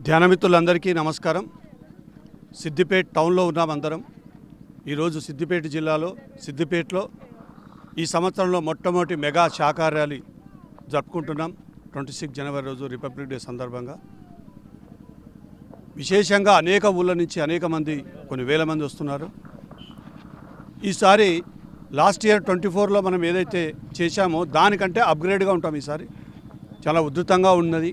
ధ్యానమిత్రులందరికీ నమస్కారం. సిద్దిపేట టౌన్లో ఉన్నాం అందరం. ఈరోజు సిద్దిపేట జిల్లాలో సిద్దిపేటలో ఈ సంవత్సరంలో మొట్టమొదటి మెగా శాఖా ర్యాలీ జరుపుకుంటున్నాం. 26 జనవరి రోజు రిపబ్లిక్ డే సందర్భంగా విశేషంగా అనేక ఊళ్ళ నుంచి అనేక మంది, కొన్ని వేల మంది వస్తున్నారు. ఈసారి లాస్ట్ ఇయర్ 24లో మనం ఏదైతే చేశామో దానికంటే అప్గ్రేడ్గా ఉంటాం. ఈసారి చాలా ఉధృతంగా ఉన్నది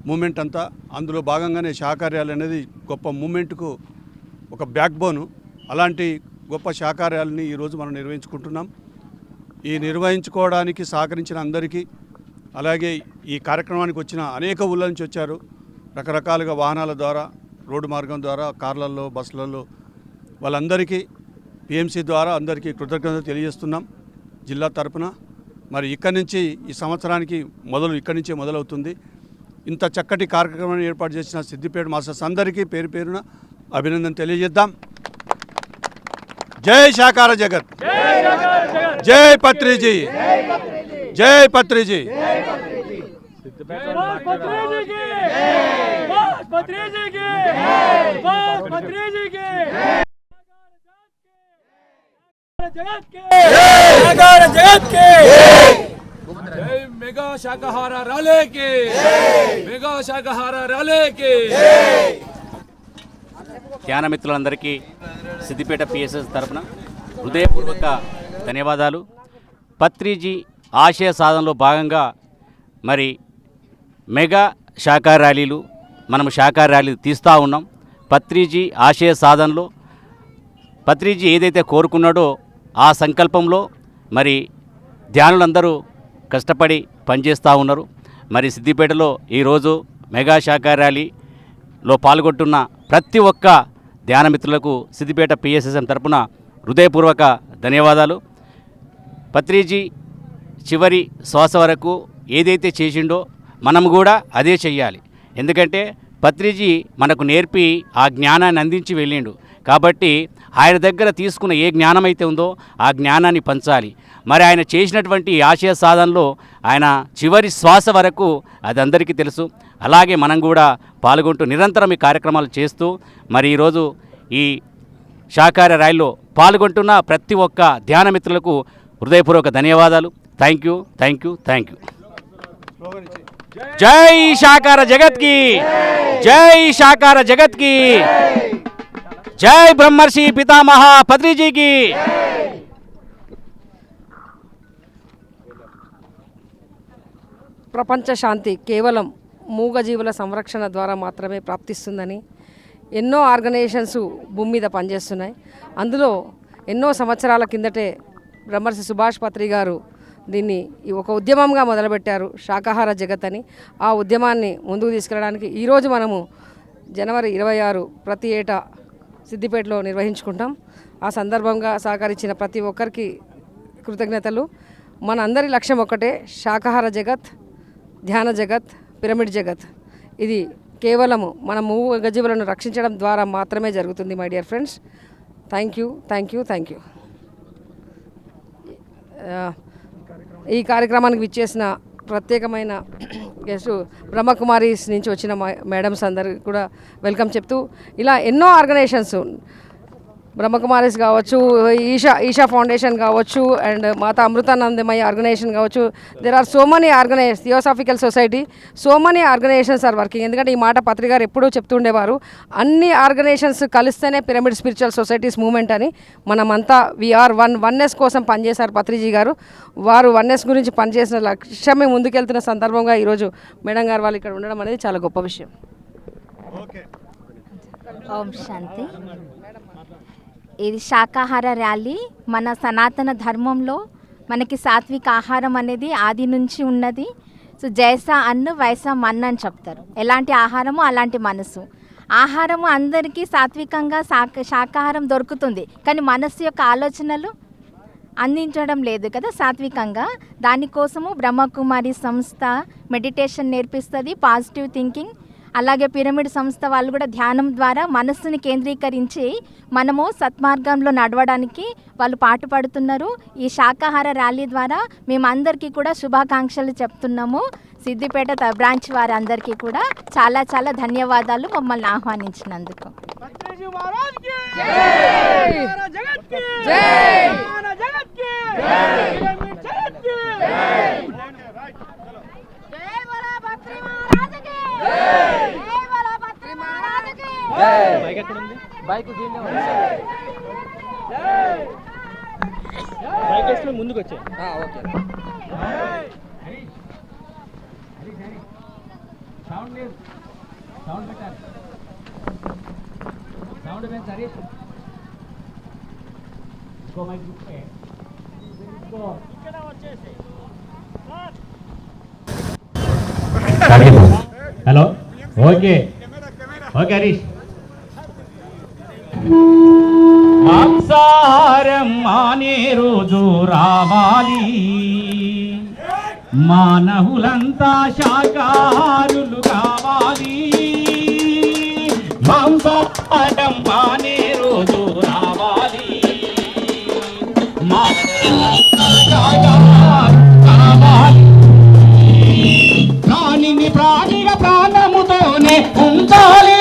మూమెంట్ అంతా. అందులో భాగంగానే శాఖా ర్యాలీ అనేది గొప్ప మూమెంట్కు ఒక బ్యాక్ బోను. అలాంటి గొప్ప శాఖా ర్యాలీని ఈరోజు మనం నిర్వహించుకుంటున్నాం. ఈ నిర్వహించుకోవడానికి సహకరించిన అందరికీ, అలాగే ఈ కార్యక్రమానికి వచ్చిన అనేక ఊళ్ళ నుంచి వచ్చారు. రకరకాలుగా వాహనాల ద్వారా, రోడ్డు మార్గం ద్వారా, కార్లలో, బస్సులలో, వాళ్ళందరికీ పిఎంసి ద్వారా అందరికీ కృతజ్ఞతలు తెలియజేస్తున్నాం జిల్లా తరపున. మరి ఇక్కడి నుంచి ఈ సంవత్సరానికి ఇక్కడి నుంచే మొదలవుతుంది. ఇంత చక్కటి కార్యక్రమాన్ని ఏర్పాటు చేసిన సిద్దిపేట మాస్టర్స్ అందరికీ పేరు పేరున అభినందన తెలియజేద్దాం. జై శాకార జగత్, జై పత్రిజీ, జై పత్రిజీ. మెగా శాకాహార ర్యాలీకి, మెగా శాకాహార ర్యాలీకి. ధ్యాన మిత్రులందరికీ సిద్దిపేట పిఎస్ఎస్ తరపున హృదయపూర్వక ధన్యవాదాలు. పత్రిజీ ఆశయ సాధనలో భాగంగా మరి మెగా శాఖా ర్యాలీలు, మనము శాఖా ర్యాలీలు తీస్తూ ఉన్నాం. పత్రిజీ ఆశయ సాధనలో పత్రిజీ ఏదైతే కోరుకున్నాడో ఆ సంకల్పంలో మరి ధ్యానులందరూ కష్టపడి పనిచేస్తూ ఉన్నారు. మరి సిద్దిపేటలో ఈరోజు మెగా శాఖా ర్యాలీలో పాల్గొంటున్న ప్రతి ఒక్క ధ్యానమిత్రులకు సిద్దిపేట పిఎస్ఎస్ఎం తరపున హృదయపూర్వక ధన్యవాదాలు. పత్రిజీ చివరి శ్వాస వరకు ఏదైతే చేసిండో మనం కూడా అదే చెయ్యాలి. ఎందుకంటే పత్రిజీ మనకు నేర్పి ఆ జ్ఞానాన్ని అందించి వెళ్ళిండు. కాబట్టి ఆయన దగ్గర తీసుకున్న ఏ జ్ఞానం అయితే ఉందో ఆ జ్ఞానాన్ని పంచాలి. మరి ఆయన చేసినటువంటి ఆశయ సాధనలో ఆయన చివరి శ్వాస వరకు అది అందరికీ తెలుసు. అలాగే మనం కూడా పాల్గొంటూ నిరంతరం ఈ కార్యక్రమాలు చేస్తూ మరి ఈరోజు ఈ శాకాహార ర్యాలీలో పాల్గొంటున్న ప్రతి ఒక్క ధ్యాన మిత్రులకు హృదయపూర్వక ధన్యవాదాలు. Thank you, thank you, thank you. జై శాకాహార జగత్కి, జై శాకాహార జగత్కి, జై బ్రహ్మర్షి పితామహ పత్రిజీకి. ప్రపంచ శాంతి కేవలం మూగజీవుల సంరక్షణ ద్వారా మాత్రమే ప్రాప్తిస్తుందని ఎన్నో ఆర్గనైజేషన్స్ భూమి మీద పనిచేస్తున్నాయి. అందులో ఎన్నో సంవత్సరాల కిందటే బ్రహ్మర్షి సుభాష్ పత్రి గారు దీన్ని ఒక ఉద్యమంగా మొదలుపెట్టారు, శాకాహార జగత్ అని. ఆ ఉద్యమాన్ని ముందుకు తీసుకెళ్ళడానికి ఈరోజు మనము జనవరి 26 ప్రతి ఏటా సిద్దిపేటలో నిర్వహించుకుంటాం. ఆ సందర్భంగా సహకరించిన ప్రతి ఒక్కరికి కృతజ్ఞతలు. మన అందరి లక్ష్యం ఒక్కటే, శాకాహార జగత్, ధ్యాన జగత్, పిరమిడ్ జగత్. ఇది కేవలము మన మూగజీవులను రక్షించడం ద్వారా మాత్రమే జరుగుతుంది. My dear friends, thank you, thank you, thank you. ఈ కార్యక్రమానికి విచ్చేసిన ప్రత్యేకమైన గెస్ట్ బ్రహ్మకుమారీస్ నుంచి వచ్చిన మేడమ్స్ అందరికి కూడా వెల్కమ్ చెప్తూ, ఇలా ఎన్నో ఆర్గనైజేషన్స్, బ్రహ్మకుమారీస్ కావచ్చు, ఈషా ఫౌండేషన్ కావచ్చు, అండ్ మాతా అమృతానందమయ్య ఆర్గనైజేషన్ కావచ్చు, there are so many organisations, theosophical society, so many organisations are working. ఎందుకంటే ఈ మాట పత్రిక గారు ఎప్పుడూ చెప్తుండేవారు, అన్ని ఆర్గనైజేషన్స్ కలిస్తేనే పిరమిడ్ స్పిరిచువల్ సొసైటీస్ మూవ్మెంట్ అని. మనమంతా వీఆర్ వన్నెస్ కోసం పనిచేశారు పత్రిజీ గారు. వారు వన్నెస్ గురించి పనిచేసిన లక్ష్యమే ముందుకెళ్తున్న సందర్భంగా ఈరోజు మేడం గారు వాళ్ళు ఇక్కడ ఉండడం అనేది చాలా గొప్ప విషయం. ఓం శాంతి. ఇది శాకాహార ర్యాలీ. మన సనాతన ధర్మంలో మనకి సాత్విక ఆహారం అనేది ఆది నుంచి ఉన్నది. సో జైసా అన్ను వైసా మన్ అని చెప్తారు. ఎలాంటి ఆహారము అలాంటి మనసు. ఆహారము అందరికీ సాత్వికంగా శాకాహారం దొరుకుతుంది, కానీ మనస్సు యొక్క ఆలోచనలు అందించడం లేదు కదా సాత్వికంగా. దానికోసము బ్రహ్మకుమారి సంస్థ మెడిటేషన్ నేర్పిస్తుంది, పాజిటివ్ థింకింగ్. అలాగే పిరమిడ్ సంస్థ వాళ్ళు కూడా ధ్యానం ద్వారా మనస్సుని కేంద్రీకరించి మనము సత్మార్గంలో నడవడానికి వాళ్ళు పాటుపడుతున్నారు. ఈ శాకాహార ర్యాలీ ద్వారా మేమందరికీ కూడా శుభాకాంక్షలు చెప్తున్నాము. సిద్దిపేట బ్రాంచ్ వారందరికీ కూడా చాలా చాలా ధన్యవాదాలు మమ్మల్ని ఆహ్వానించినందుకు. ముందుకు వచ్చే హలో ఓకే ఓకే హరీష్. మాంసాహారం మానే రోజు రావాలి, మానవులంతా శాకాహారులు కావాలి. మాంసాహారం మానే రోజు రావాలి, మానవులంతా శాకాహారులు కావాలి. ప్రాణిని ప్రాణిగా ప్రాణముతోనే ఉంచాలి,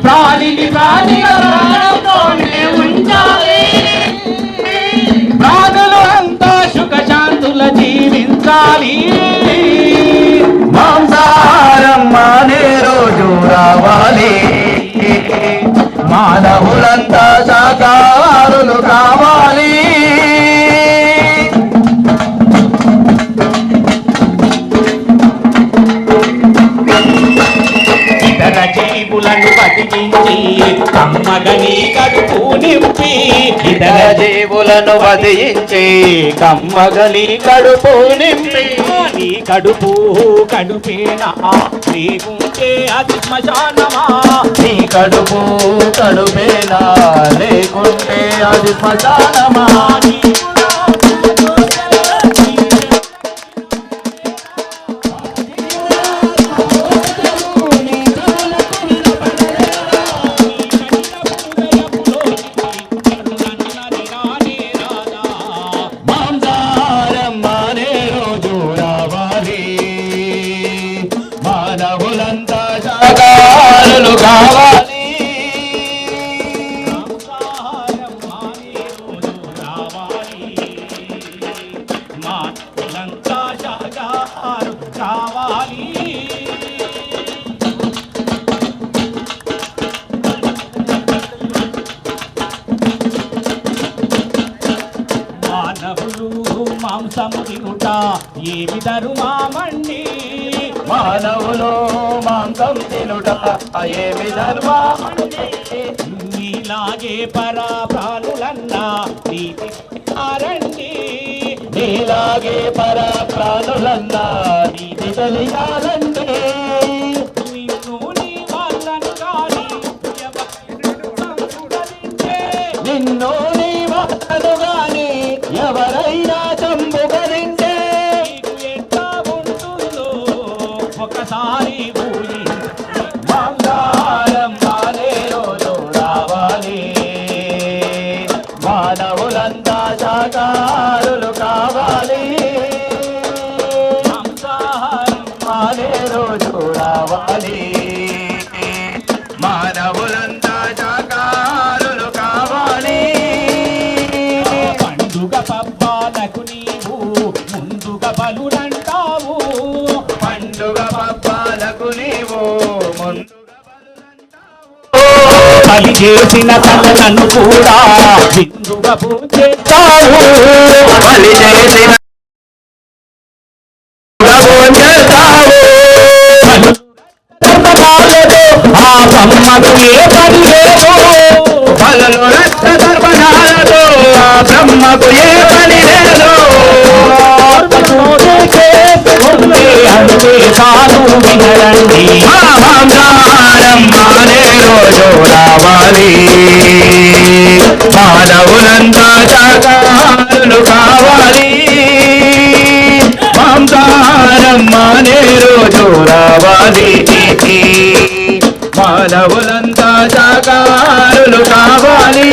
ప్రాణిని ప్రాణిగా ప్రాణముతోనే ఉంచాలి. ప్రాణులు అంతా సుఖశాంతుల జీవించాలి. మాంసాహారం మానే రోజు రావాలి, మానవులంతా శాకాహారులు కావాలి. ఇతర జీవులను బతికించి కమ్మగని కడుపు నింపి, ఇతర జీవులను వధించి కమ్మగలి కడుపు నింపి, నీ కడుపు కడుపేనా నీకుంటే అది శ్మశానమా. నీ కడుపు కడుపేనా లేకుంటే అది శ్మశానమా. మాంసాహారం మానే రోజు రావాలి, మానవులంతా శాకాహారులు కావాలి. మానవులంతా శాకాహారు కావాలి. మానవులు మాంసము తినుట ఏమి ధర్మమండి, మానవులు మాంసం తినుట ఏమి ధర్మమండి. నీలాగే పరా ప్రాణులన్నా నీతి ఆరండి, నీలాగే పర ప్రాణులన్నా నీతి తెలియాలంటే. నిన్ను నీ వాళ్ళను కాని నిన్ను నీ వాటను గాని ఎవరైనా చంపుకరింటే నీకు ఎట్లా ఉంటుందో ఒకసారి ఊరి. మాంసాహారం మానే రోజు రావాలి, మానవులంతా శాకాహారులు కావాలి. మాంసాహారం మానే రోజు రావాలి, మానవులంతా శాకాహారులు కావాలి. పండుగ పబ్బాలకు నీవు ముందుగా బలునంటావు, పండుగ పబ్బాలకు నీవు ముందుగా బలి చేసిన తలను కూడా విందుగా పూజేస్తావు. బలి చేసిన ఆ బ్రహ్మకు ఏ పని లేదు, బలలో రక్త దర్పణాలతో ఆ బ్రహ్మకు ఏ పని లేదు. ఉంది అంతే కాదు వినరండి. మాంసాహారం మానే రోజు రావాలి, మానవులంతా శాకాహారులు కావాలి. మాంసాహారం మానే రోజు రావాలి, మానవులంతా శాకాహారులు కావాలి.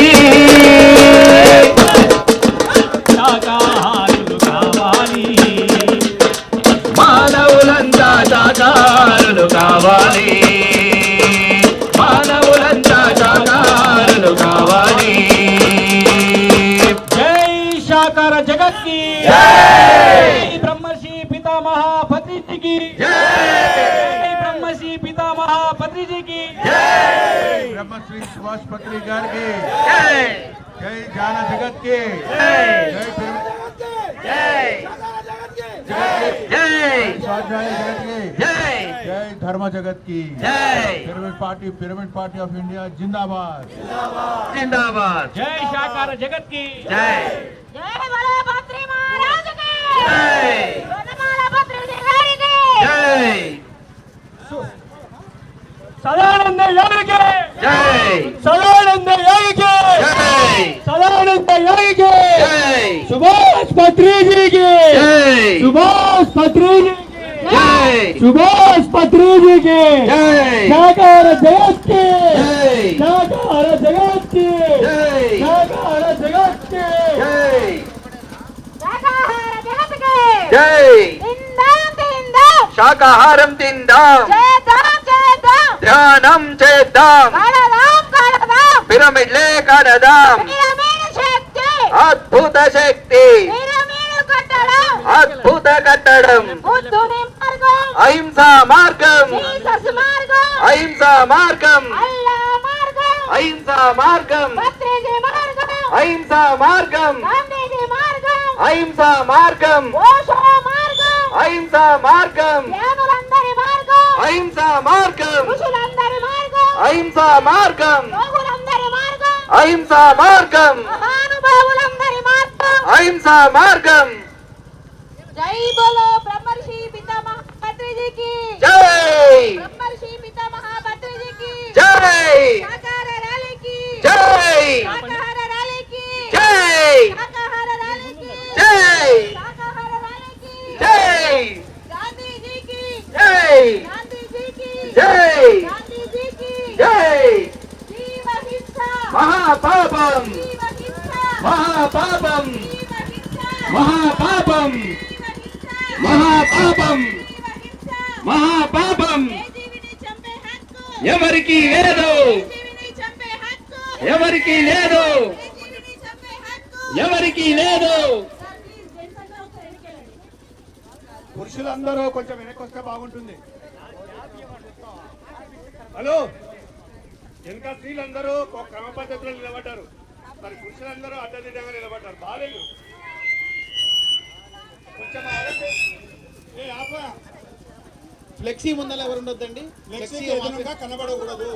శాకాహారులు కావాలి. జై బ్రహ్మశ్రీ పితామహ పత్రి జీ కి जय ब्रह्मश्री सुभाष पत्री गार की जय जय ज्ञान जगत की जय जय जय स्वाध्याय जगत की जय जय धर्म जगत की जय पिरामिड पार्टी ऑफ इंडिया जिंदाबाद जिंदाबाद जय शाकाहार जगत की जय जय जय సదానంద యోగికి जय సదానంద యోగికి जय సదానంద యోగికి जय సుభాష్ పత్రి జీ కి जय సుభాష్ పత్రి జీ కి जय సుభాష్ పత్రి జీ కి जय శాకాహార జగత్ కి जय శాకాహార జగత్ కి जय శాకాహార జగత్ కి जय शाकाहारं तिंदाम ध्यानं చేద్దాం పిరమిడ్లే కడదాం అద్భుత శక్తి అద్భుత కట్టడం అహింసా మార్గం అహింసా మార్గం అహింసా మార్గం అహింసా మార్గం అహింసా మార్గం అహింసా మార్గం అహింసా మార్గం అహింసా మార్గం అహింసా మార్గం అహింసా మార్గం జై బోలో బ్రహ్మర్షి పితామహ పత్రి జీ కి జై బ్రహ్మర్షి పితామహ పత్రి జీ కి జై శాకాహార ర్యాలీ కి జై శాకాహార ర్యాలీ కి జై శాకాహార ర్యాలీ కి జై శాకాహార ర్యాలీ కి జై గాంధీ జీ కి జై గాంధీ జీ కి జై గాంధీ జీ కి జై జీవ హింస మహాపాపం జీవ హింస మహాపాపం జీవ హింస మహాపాపం జీవ హింస మహాపాపం జీవ హింస మహాపాపం ఏ జీవిని చంపే హక్కు ఎవరికి లేదు ఏ జీవిని చంపే హక్కు ఎవరికి లేదు ఏ జీవిని చంపే హక్కు ఎవరికి లేదు సార్ ప్లీజ్ జెంట్స్ ఒకసారి వెనకెళ్ళండి. పురుషులందరూ కొంచెం వెనక్కి వస్తే బాగుంటుంది. హలో, వెనక స్త్రీలందరూ ఒక క్రమ పద్ధతిలో నిలబడ్డారు, మరి పురుషులందరూ అడ్డదిడ్డంగా నిలబడ్డారు. బాలేదు, కొంచెం ఆగండి. ఏ ఆపా, ఫ్లెక్సీ ముందర ఎవరు ఉండొద్దండి. ఫ్లెక్సీ ఎదురుగా కనబడకూడదు.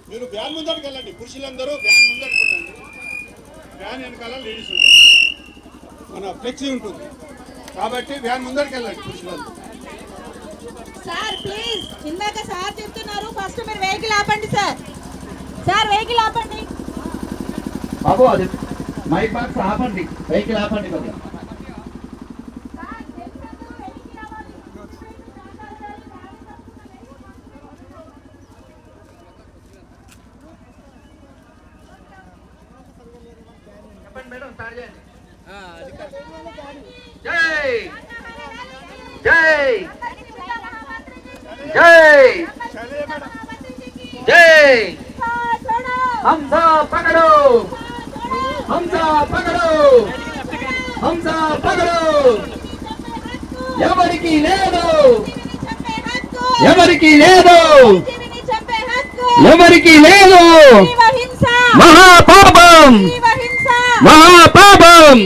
మీరు వ్యాన్ ముందరికి వెళ్ళండి. పురుషులందరూ వ్యాన్ ముందరికి ఉండండి. వ్యాన్ వెనకాల లేడీస్ ఉంటారు, మన ఫ్లెక్సీ ఉంటుంది కాబట్టి వ్యాన్ ముందరికి వెళ్ళండి పురుషులందరూ. సార్ ప్లీజ్, ఇందాక సార్ చెప్తున్నారు, ఫస్ట్ మీరు వెహికల్ ఆపండి సార్. సార్ వెహికల్ ఆపండి. బాబు అది మైక్ బాక్స్ ఆపండి, వెహికల్ ఆపండి కొద్దిగా. జై జై జై జై హంస పకడో హంస పకడో హంస పకడో ఎవరికి లేదు ఎవరికి లేదు ఎవరికి లేదు మహాపాపం మహాపాపం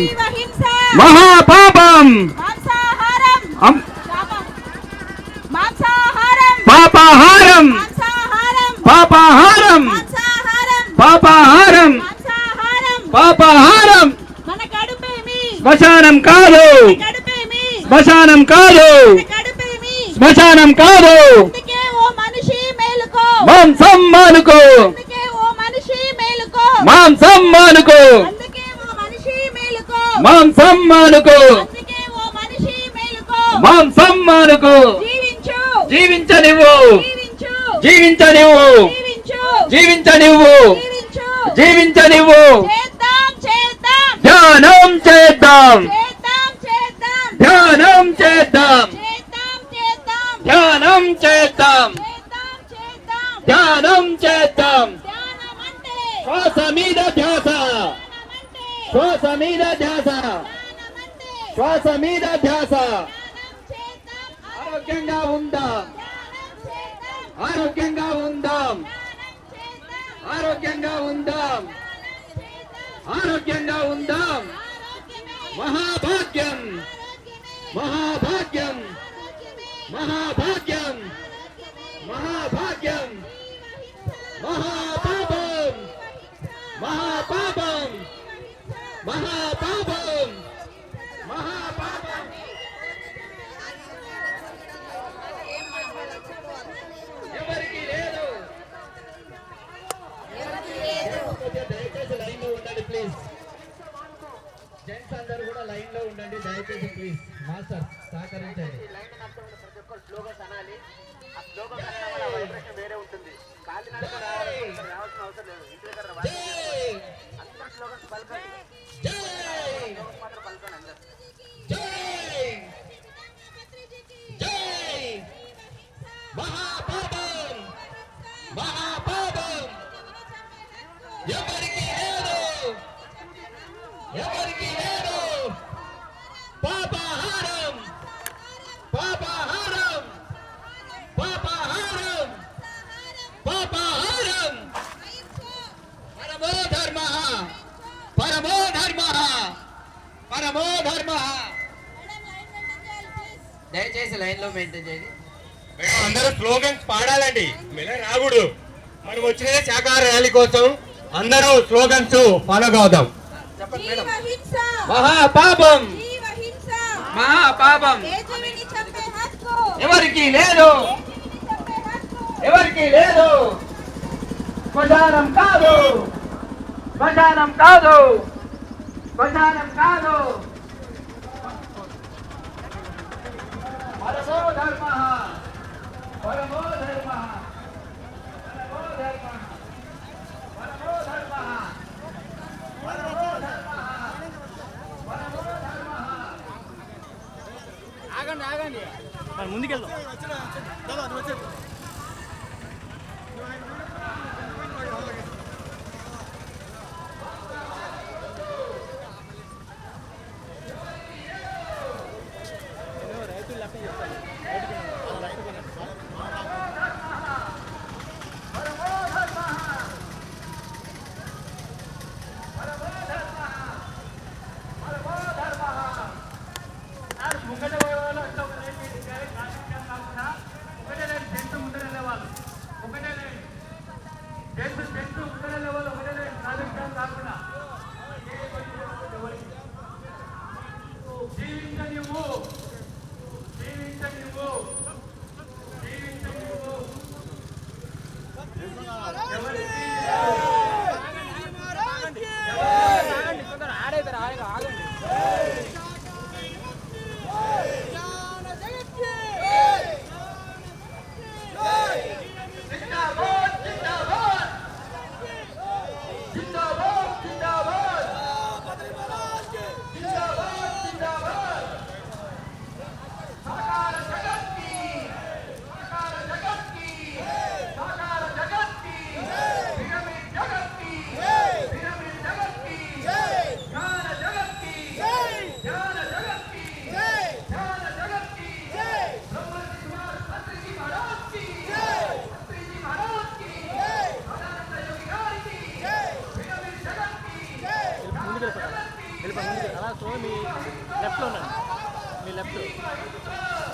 మహాపాపం పాపాహారం పాపాహారం పాపాహారం పాపాహారం మన కడుపేమి శ్మశానం కాదు శ్మశానం కాదు శ్మశానం కాదు అందుకే ఓ మనిషి మేలుకో మాంసం మానుకో అందుకే ఓ మనిషి మేలుకో మాంసం మానుకో అందుకే ఓ మనిషి మేలుకో మాంసం మానుకో అందుకే ఓ మనిషి మేలుకో మాంసం మానుకో జీవించు జీవించనివ్వు జీవించు జీవించనివ్వు జీవించు జీవించనివ్వు జీవించు జీవించనివ్వు చేద్దాం చేద్దాం ధ్యానం చేద్దాం చేద్దాం చేద్దాం ధ్యానం చేద్దాం చేద్దాం చేద్దాం ధ్యానం చేద్దాం చేద్దాం చేద్దాం ధ్యానం చేద్దాం ధ్యానం అంటే శ్వాస మీద ధ్యాస ధ్యానం అంటే శ్వాస మీద ధ్యాస ధ్యానం అంటే శ్వాస మీద ధ్యాస ధ్యానం చేద్దాం ఆరోగ్యంగా ఉందాం, ఆరోగ్యంగా ఉందాం, ఆరోగ్యంగా ఉందాం, ఆరోగ్యంగా ఉందాం. మహాభాగ్యం, మహాభాగ్యం, మహాభాగ్యం, మహాభాగ్యం, మహాపాపం, మహాపాపం, మహాపాపం, మహాపాపం. ఎవరికి లేదు, దయచేసి లైన్ లో ఉండండి ప్లీజ్. జెంట్స్ అందరూ కూడా లైన్ లో ఉండండి దయచేసి ప్లీజ్. మాస్టర్ సహకరించండి. వేరే ఉంటుంది. రావాల్సిన అవసరం లేదు. ఇంటి దగ్గర అందరూ స్లోగన్స్ పలకండి. మాత్రం పలకండి అందరూ. మహాపాపం, మహాపాపం, ఎవరికి లేదు, ఎవరికి లేదు. పాపాహారం, పాపాహారం, పాపాహారం, పాపాహారం. పరమో ధర్మ, పరమో ధర్మ, పరమో ధర్మ. దయచేసి లైన్ లో మెయింటైన్ చేయండి. అందరూ స్లోగన్స్ పాడాలండి, మెల్ల రాకూడదు. మనం వచ్చినదే శాకాహార ర్యాలీ కోసం, అందరూ స్లోగన్స్ ఫాలో అవుదాం. చెప్పండి మేడం. మహాపాపం, మహాపాపం, ఎవరికి లేదు, ఎవరికి లేదు. శ్మశానం కాదు, శ్మశానం కాదు, శ్మశానం కాదు. పరమో ధర్మ, పరమో ధర్మ, పరమో ధర్మ, పరమో ధర్మ, పరమో ధర్మ, పరమో ధర్మ. ఆగండి ఆగండి, మరి ముందుకెళ్దాం.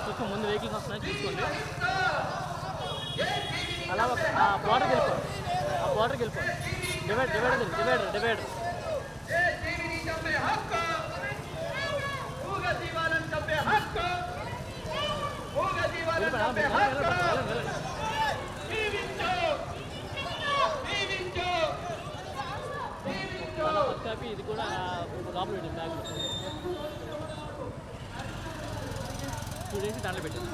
కొంచెం ముందు వెహికల్స్ వస్తున్నాయి చూసుకోండి. అలా ఆ బార్డర్కి వెళ్ళిపోండి, ఆ బార్డర్కి వెళ్ళిపోండి. డివైడర్ కాపీ ఇది కూడా లోపల పెట్టింది బ్యాగ్లో చూసేసి దాంట్లో పెట్టింది.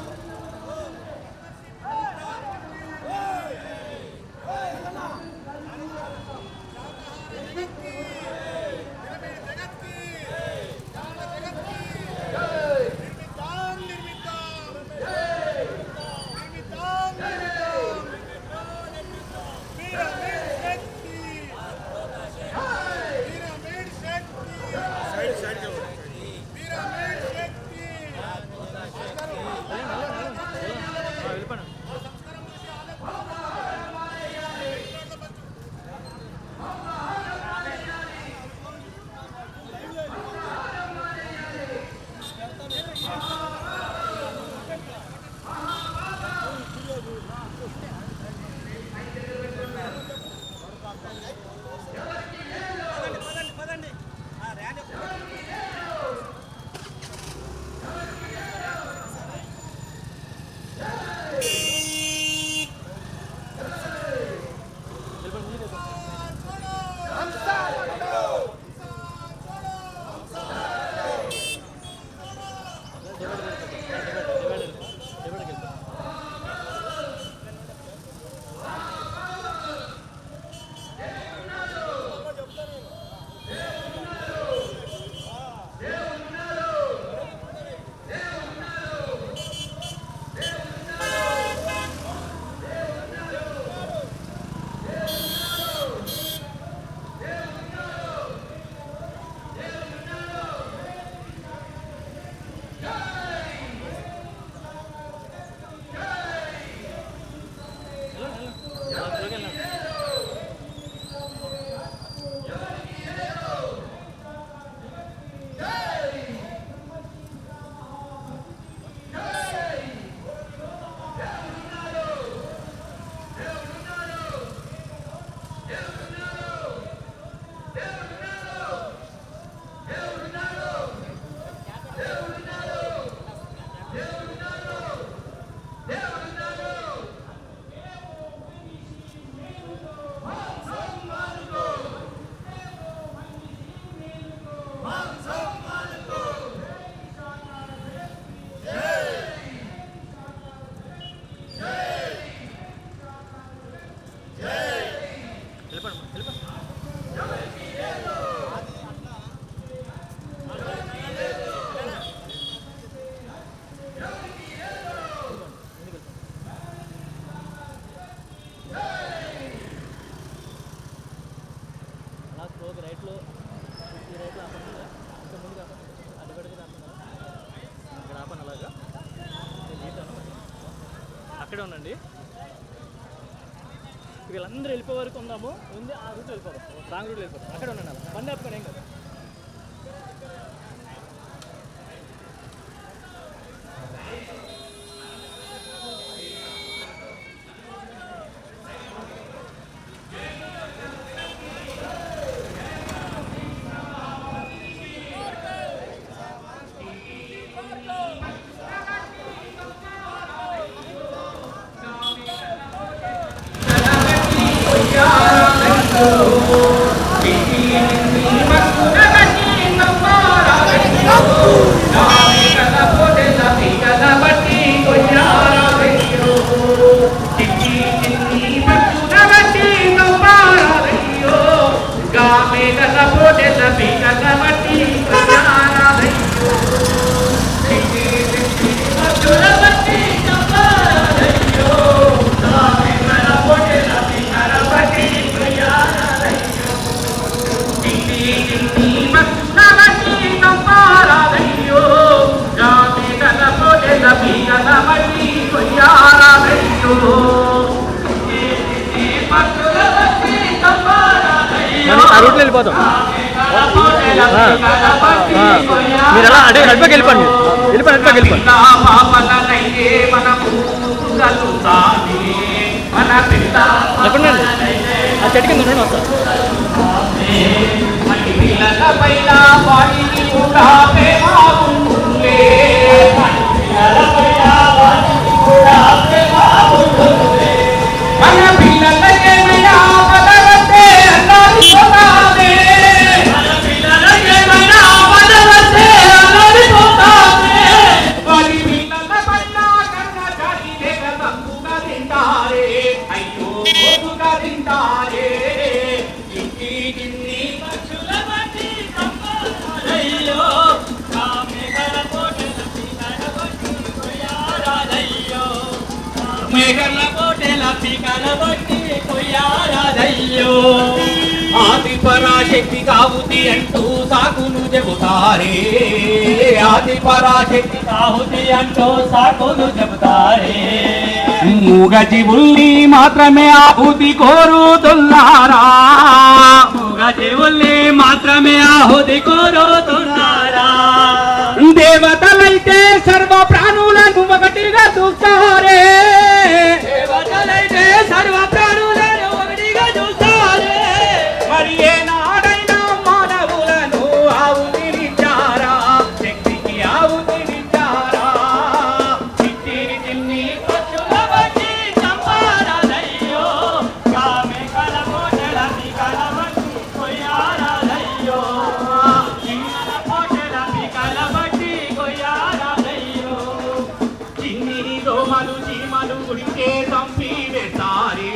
సైడ్ ఉండండి. వీళ్ళందరూ వెళ్ళిపోయే వరకు ఉందాము. ఉంది ఆ రూట్ వెళ్ళిపోతాం, రాంగ్ రూట్ వెళ్ళిపోతాం. అక్కడ ఉండండి, అలా బండి ఆపుకొని ఏం కాదు. ఆ రూట్లో వెళ్ళిపోతాం. మీరు ఎలా అటుపక్క వెళ్ళిపోండి, అటుపక్క వెళ్ళిపోండి. చెప్పండి, ఆ చెట్టు కింద ఉండండి, వస్తా. ఆది పరాశక్తి కావుతి అంటూ సాకును చెబుతారే, ఆది పరాశక్తి కావుతి అంటూ సాకును చెబుతారే. మూగ జీవుల్ని మాత్రమే ఆహుతి కోరుతున్నారా, మూగ జీవుల్ని మాత్రమే ఆహుతి కోరుతున్నారా. దేవతలైతే సర్వ ప్రాణులను ఒకటిగా చూస్తారే, దేవతలైతే సర్వ ప్రాణులను ఒకటిగా చూస్తారే. మరి ఏనాడైనా మానవులను ఆహుతినిచ్చారా, శక్తికి ఆహుతినిచ్చారా. చిట్టిని తిన్ని పచ్చుల బట్టి చంపారాదయ్యో, కామె కలమోటల కలబట్టి కొయ్యారాదయ్యో, చిన్నల కోటల కలబట్టి కొయ్యారాదయ్యో. చిన్ని దోమలు చీమలు గుడికే చంపి వేస్తారే,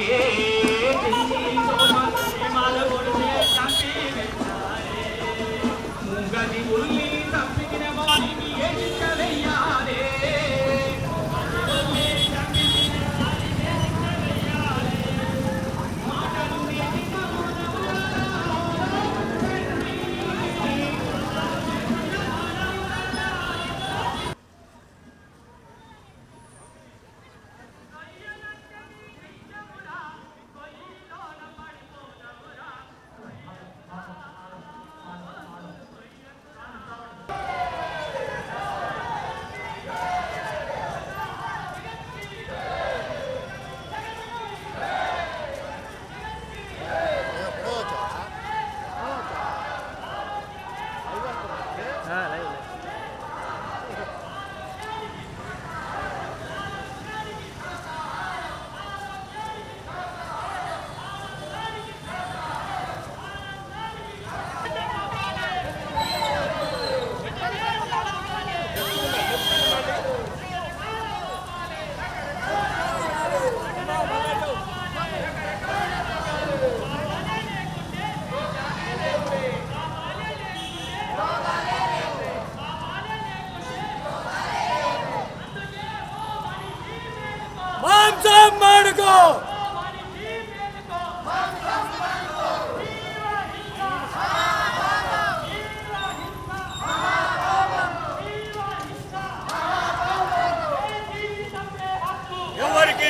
చిన్ని దోమలు చీమలు గుడికే చంపి వేస్తారే. మూగది ఉల్లి చంపిన వారిని ఎదిరించవేయాలే, ఎవరికి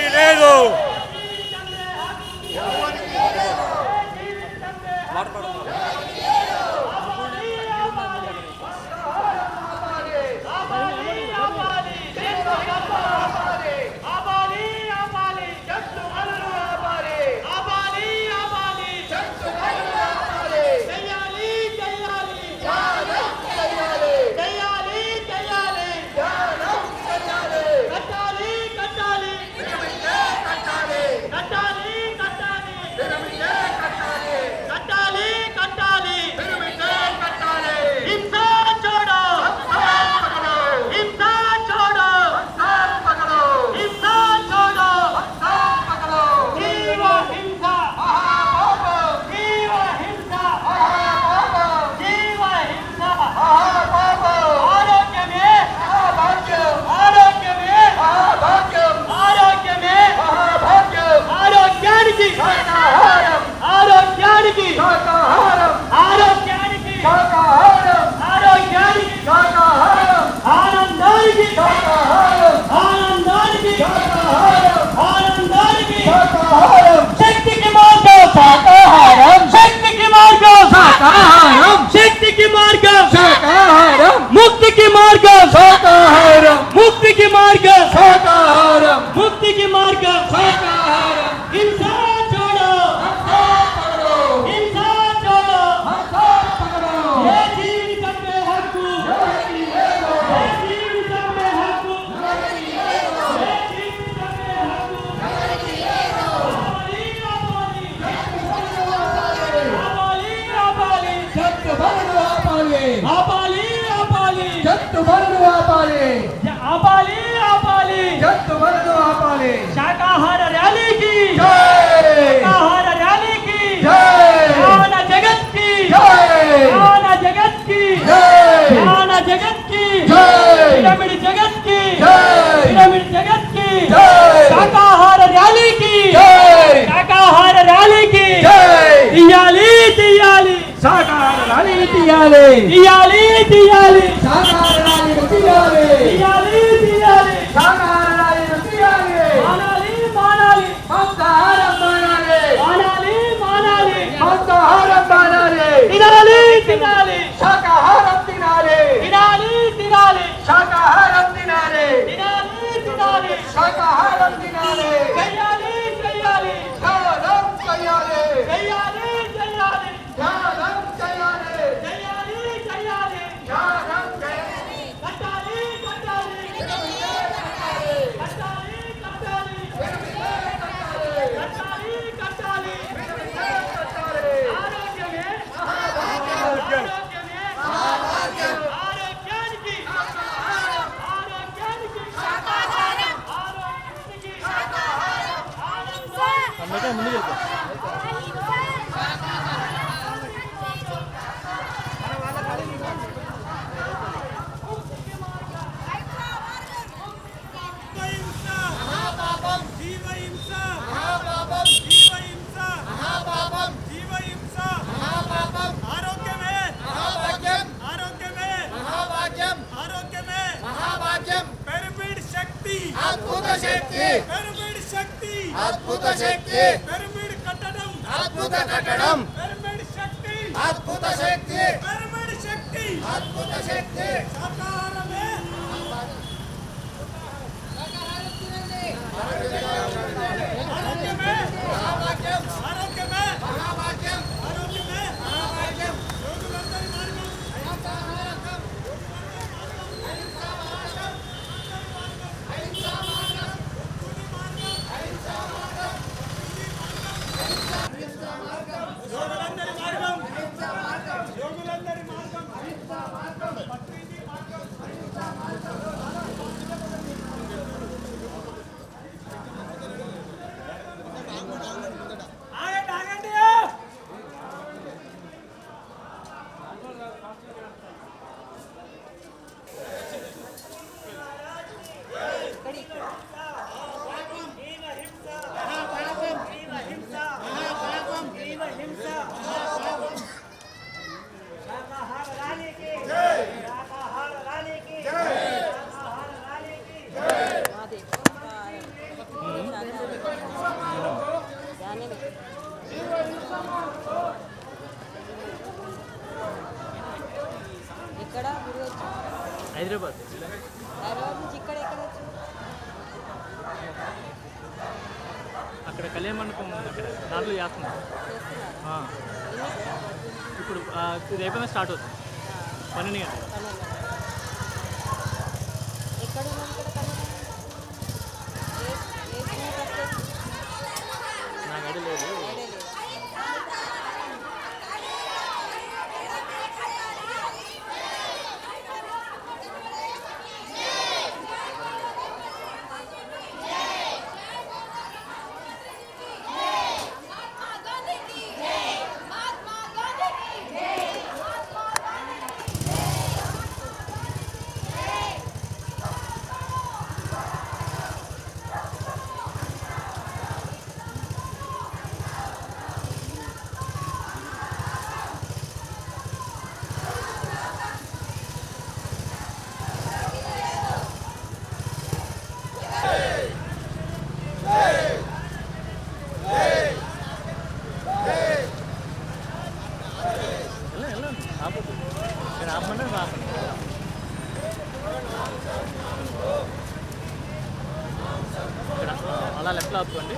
జట్టు బరువు ఆపాలి ఆపాలి ఆపాలి జట్టు బరువు ఆపాలి శాకాహార ర్యాలీకి జై శాకాహార ర్యాలీకి జై జ్ఞాన జగత్ కి జై జ్ఞాన జగత్ కి జై జ్ఞాన జగత్ కి జై పిరమిడ్ జగత్ కి జై పిరమిడ్ జగత్ కి జై శాకాహార ర్యాలీకి జై శాకాహార ర్యాలీకి జై తీయాలి తీయాలి శాకాహార ర్యాలీ తీయాలి తీయాలి తీయాలి శాకాహార ర్యాలీ తీయాలి తీయాలి తీయాలి శాకాహార ర్యాలీ తీయాలి మానాలి మానాలి మాంసాహారం మానాలి మానాలి మానాలి మాంసాహారం మానాలి తినాలి తినాలి శాకాహారం తినాలి తినాలి తినాలి శాకాహారం తినాలి తినాలి తినాలి శాకాహారం తినాలి చెయ్యాలి చెయ్యాలి ధ్యానం చేయాలి చెయ్యాలి చెయ్యాలి ధ్యానం చేయాలి చెయ్యాలి చెయ్యాలి ధ్యానం చేయాలి కట్టాలి కట్టాలి కట్టాలి కట్టాలి కట్టాలి కట్టాలి ఆరోగ్యమే ఆరోగ్యమే ఆరోగ్యానికి ఆరోగ్యానికి అద్భుత శక్తి పిరమిడ్ శక్తి అద్భుత శక్తి పిరమిడ్ కట్టడం అద్భుత కట్టడం పిరమిడ్ శక్తి అద్భుత శక్తి పిరమిడ్ శక్తి అద్భుత శక్తి శాకాహారమే ఆరోగ్యమే మహాభాగ్యం ఆరోగ్యమే మహాభాగ్యం ఆరోగ్యమే మహాభాగ్యం యోగులందరి మార్గం ఎక్కడ హైదరాబాద్ హైదరాబాద్ నుంచి ఇక్కడ ఎక్కడ వచ్చి అక్కడ కళ్యాణ మండపం అక్కడ దాంట్లో చేస్తున్నాం ఇప్పుడు రేపే స్టార్ట్ అవుతుంది 12 గంటలు ఎక్కడ నాకు ఐడియా లేదు అలా లెఫ్ట్లో ఆపుకోండి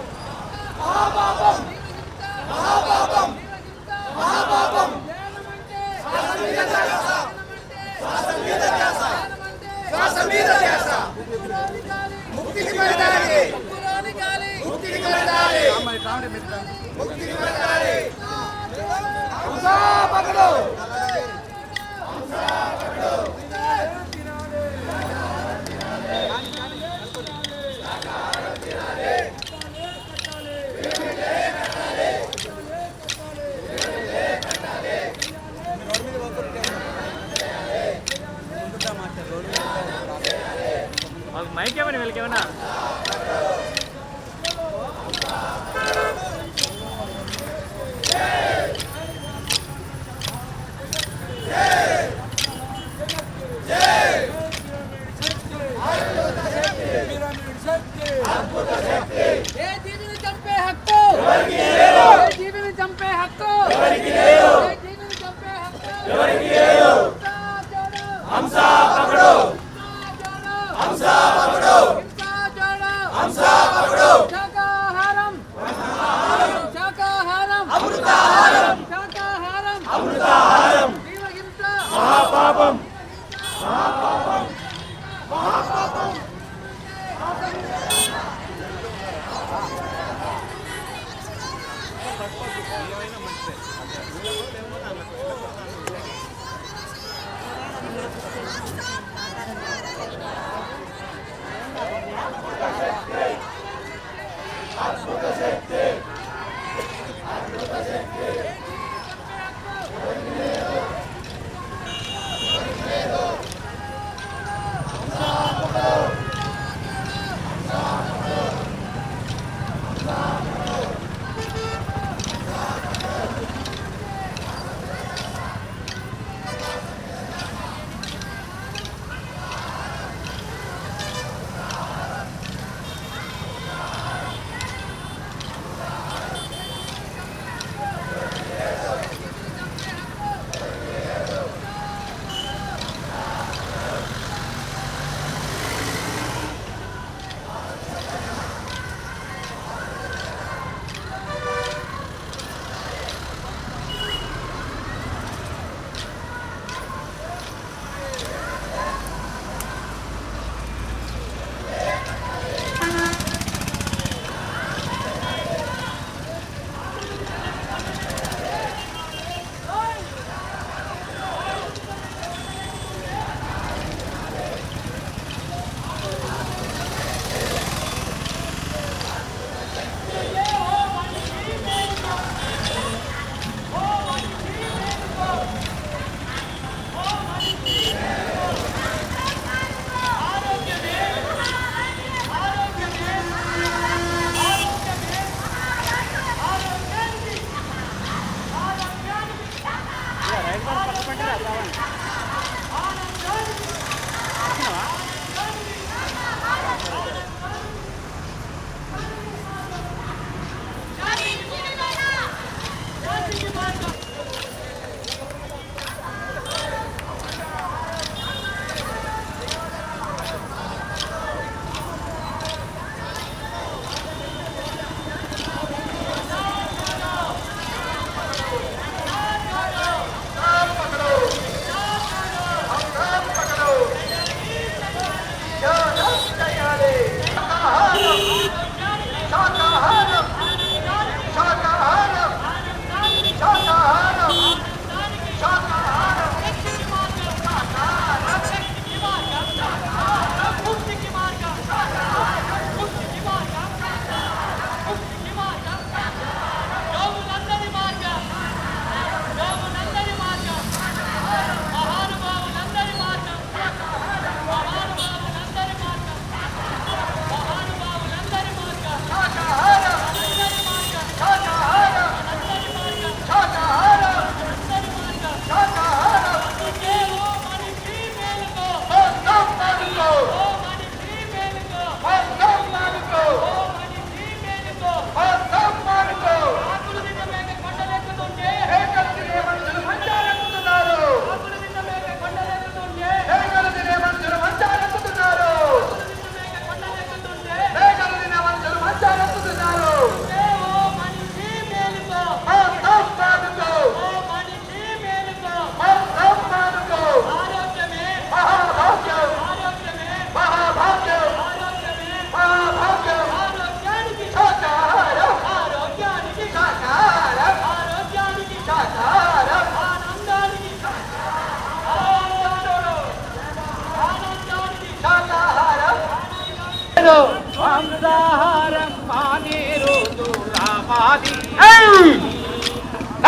మాంసాహారం మానే రోజు రావాలి,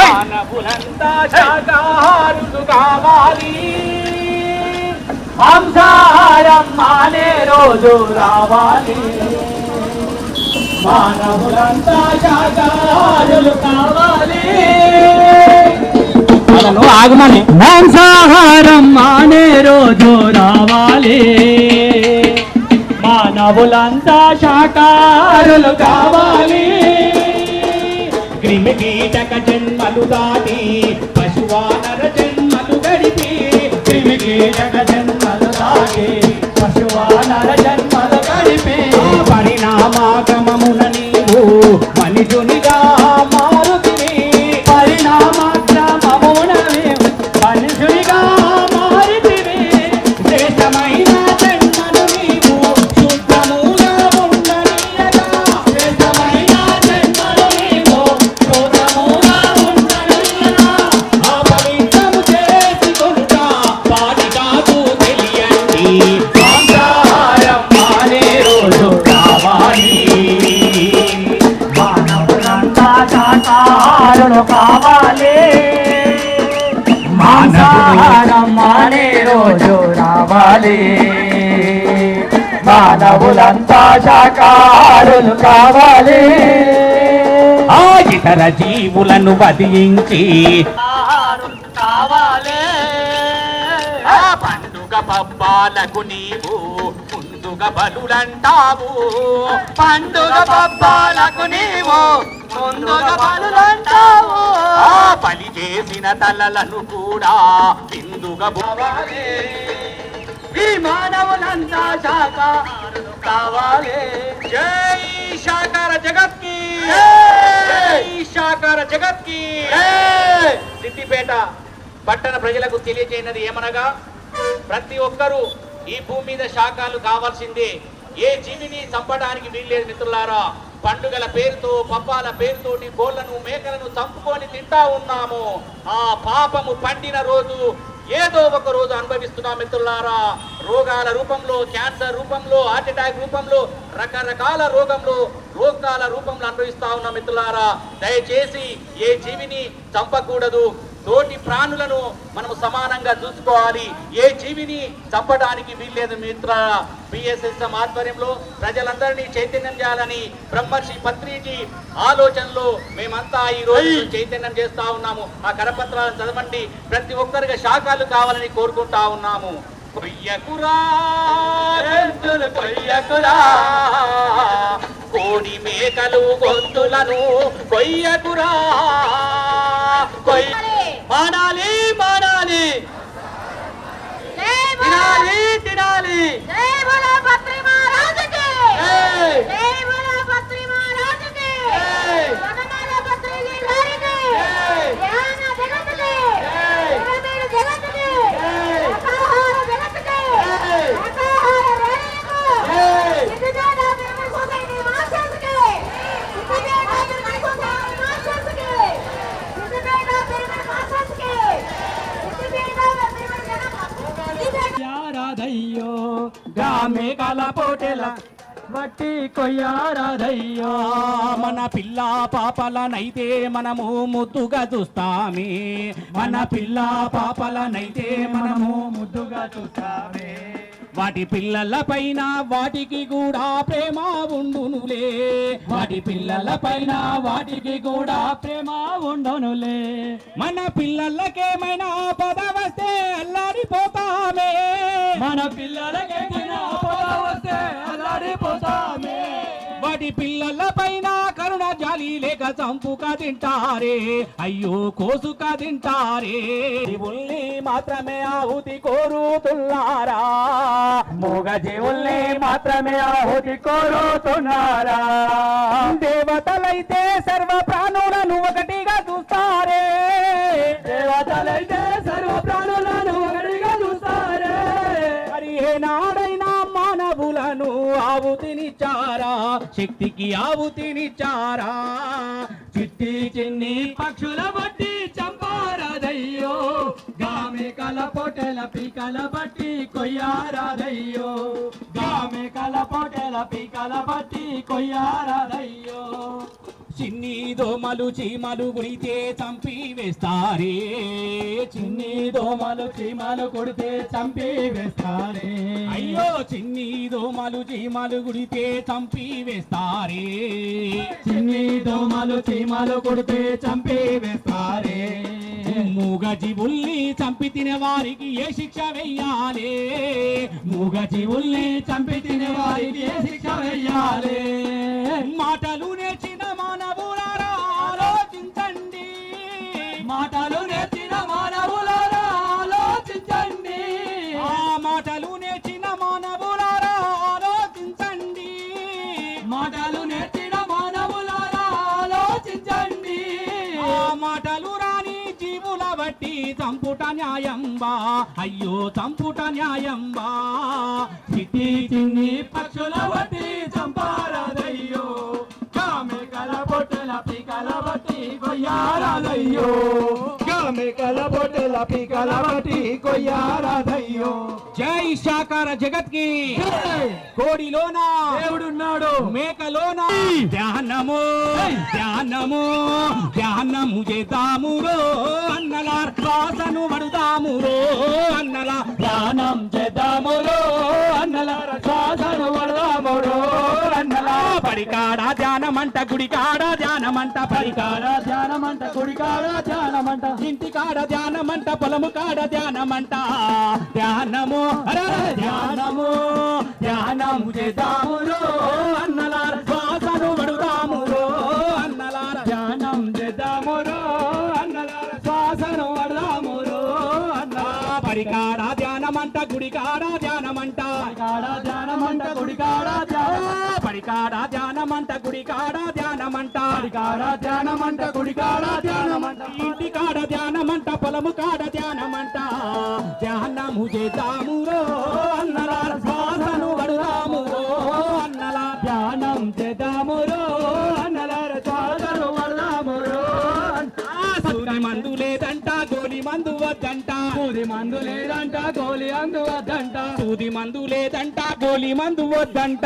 మానవులంతా శాకాహారులు కావాలి. మాంసాహారం మానే రోజు రావాలి, మానవులంతా శాకాహారులు కావాలి. ఆగమని మాంసాహారం మానే రోజు రావాలి, మానవులంతా శాకాహారులు కావాలి. క్రిమి కీటక జన్మలు దాటి పశువానర జన్మలు గడిపి, క్రిమి కీటక జన్మలు దాటి పశువానర జన్మలు గడిపి, పరిణామాగమమున నీవు మనుషునిగా మారుతివి, పరిణామాక్రమమున నీవు మనుషునిగా మారుతివి. శ్రేష్టమైన జన్మను నీవు శుద్ధముగా ఉండనీయగా, శ్రేష్టమైన జన్మను నీవు శుద్ధముగా శాకాహారులు కావాలి, మాంసాహారం మానే రోజు రావాలి, మానవులంతా శాకాహారులు కావాలి, ఆ ఇతర జీవులను వధించి కావాలి, ఆ పండుగ పబ్బాలకు నీవు ముందుగా బలులంటావు, పండుగ పబ్బాలకు నీవు ముందుగా బలులంటావు, ఆ బలి చేసిన తలలను కూడా విందుగా పోవాలి, ఈ మానవులంతా శాకాహారులు కావాలి. జై శాకార జగత్ కి, జై శాకార జగత్ కి. సిద్దిపేట పట్టణ ప్రజలకు తెలియజేయనది ఏమనగా, ప్రతి ఒక్కరూ ఈ భూమి మీద శాకాలు కావాల్సిందే. ఏ జీవిని చంపడానికి వీల్లేదు మిత్రులారా. పండుగల పేరుతో పబ్బాల పేరుతోటి కోళ్లను మేకలను చంపుకొని తింటా ఉన్నాము. ఆ పాపము పండిన రోజు ఏదో ఒక రోజు అనుభవిస్తున్నాం మిత్రులారా. రోగాల రూపంలో, క్యాన్సర్ రూపంలో, హార్ట్ అటాక్ రూపంలో, రకరకాల రోగాల రూపంలో అనుభవిస్తా ఉన్నాం మిత్రులారా. దయచేసి ఏ జీవిని చంపకూడదు. తోటి ప్రాణులను మనము సమానంగా చూసుకోవాలి. ఏ జీవిని చంపడానికి వీల్లేదు మిత్రులారా. పిఎస్ఎస్ఎం ఆధ్వర్యంలో ప్రజలందరినీ చైతన్యం చేయాలని బ్రహ్మర్షి పత్రిజీ ఆలోచనలో మేమంతా ఈ రోజు చైతన్యం చేస్తా ఉన్నాము. ఆ కరపత్రాలను చదవండి. ప్రతి ఒక్కరిగా శాఖలు కావాలని కోరుకుంటా ఉన్నాము. కొయ్యకురా కొయ్యకురా, కోడి మేకలు గొంతులను కొయ్యకురా, మానాలి మానాలి, తినాలి తినాలి. రాధయ్యో గామే కల పోటెల వట్టి కొయ్యారాధయ్యో, మన పిల్ల పాపలనైతే మనము ముద్దుగా చూస్తామే, మన పిల్ల పాపలనైతే మనము ముద్దుగా చూస్తామే, వాటి పిల్లల పైన వాటికి కూడా ప్రేమ ఉండునులే, వాటి పిల్లల పైన వాటికి కూడా ప్రేమ ఉండునులే, మన పిల్లలకేమైనా పద వస్తే అల్లాడిపోతామే, మన పిల్లలకేమైనా పద వస్తే అల్లాడిపోతామే, వాటి పిల్లల పైన కరుణ జాలి లేక చంపుక తింటారే, అయ్యో కోసుక తింటారే, జీవుల్ని మాత్రమే ఆహుతి కోరుతున్నారా, మూగ జీవుల్ని మాత్రమే ఆహుతి కోరుతున్నారా, దేవతలైతే సర్వ ప్రాణులను ఒకటిగా చూస్తారే, దేవతలైతే సర్వ ప్రాణులను ఒకటిగా చూస్తారే, మరి ఏనాడైనా మానవులను ఆహుతినిచ్చారా, శక్తికి ఆహుతినిచ్చారా, చిట్టి చిన్ని పక్షుల బట్టి చంపారాదయ్యో, గామెకల పొటెల పీకల బట్టి కొయ్యారాదయ్యో, గామెకల పొటెల పీకల బట్టి కొయ్యారాదయ్యో, చిన్ని దోమలు చీమలు గుడితే చంపి వేస్తారే, చిన్ని దోమలు చీమలు కొడితే చంపి వేస్తారే, అయ్యో చిన్ని దోమలు చీమలు గుడితే చంపి వేస్తారే, చిన్ని దోమలు చీమలు కొడితే చంపి వేస్తారే, మూగ జీవుల్ని చంపి తినే వారికి ఏ శిక్ష వెయ్యాలి, మూగ జీవుల్ని చంపి తినే వారికి ఏ శిక్ష వెయ్యాలి, మాటలు నేర్చిన మానవులారా ఆలోచించండి, మాటలు నేర్చిన మానవులారా ఆలోచించండి, ఆ మాటలు నేర్చిన మానవులారా ఆలోచించండి, మాటలు నేర్చిన మానవులారా ఆలోచించండి, ఆ మాటలు రాని జీవుల బట్టి చంపుట న్యాయంబా, అయ్యో చంపుట న్యాయంబా, చిట్టి చిన్ని పక్షుల బట్టి చంపారాదయ్యో, కామెక మేకల పొట్టెల పీకల బట్టి కొయ్యారాదయ్యో మేకల పొట్టెల పీకల బట్టి కొయ్యారాదయ్యో జై శాకార జగత్ కి కోడిలోనా దేవుడున్నాడు మేకలోనా ధ్యానము ధ్యానము ధ్యానము చేద్దామురో అన్నల శ్వాసను పడుదామురో అన్నల ధ్యానం చేద్దామురో అన్నల శ్వాసను పడుదామురో అన్నల పరికాడ ధ్యానమంట గుడికాడ ధ్యానమంట పరికాడ ధ్యానమంట గుడికాడ ధ్యానమంట ఇంటికాడ ధ్యానమంట పొలము కాడ ధ్యానమంట ధ్యానము ధ్యానము ధ్యానము చేద్దామురో అన్నలార శ్వాసను పడుదామురో అన్నలార ధ్యానం చేద్దామురో అన్నలార శ్వాసను పడుదామురో అన్నలార పరికాడ ధ్యానమంట గుడికాడ ధ్యానమంట పరికాడ ధ్యానమంట గుడికాడ పరికాడ ధ్యానమంట గుడికాడ ధ్యానమంట పరికాడ ధ్యానమంట గుడికాడ ధ్యానమంట ఇంటికాడ ధ్యానమంట పొలము కాడ ధ్యానమంట ధ్యానము చేద్దామురో అన్నలార శ్వాసను పడుదామురో అన్నల ధ్యానం చేద్దామురో అన్నలార శ్వాసను పడుదామురో సూది మందు లేదంట గోలి మందు వద్దంట సూది మందు లేదంట గోలి మందు వద్దంట సూది మందు లేదంట గోలి మందు వద్దంట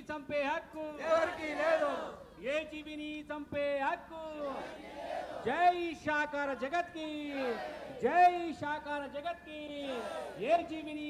చంపే హక్కు ఎవరికి లేదు ఏ జీవిని చంపే హక్కు జై శాకార జగత్ కి జై శాకార జగత్ కి ఏ జీవిని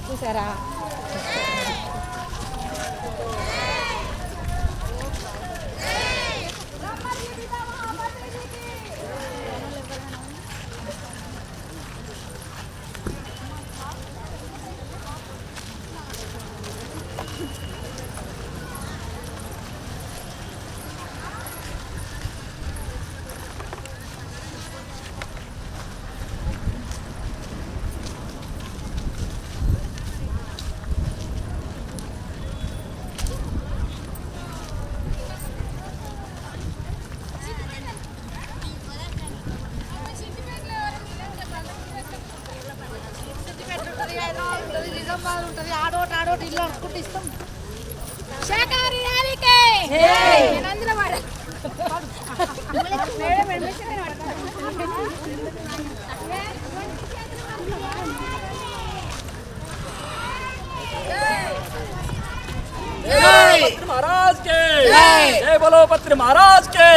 చూసారా ఆడోటి ఇల్లు అనుకుంటే ఇస్తాం శాకాహారి ర్యాలీకి महाराज के जय बोलो पत्री महाराज के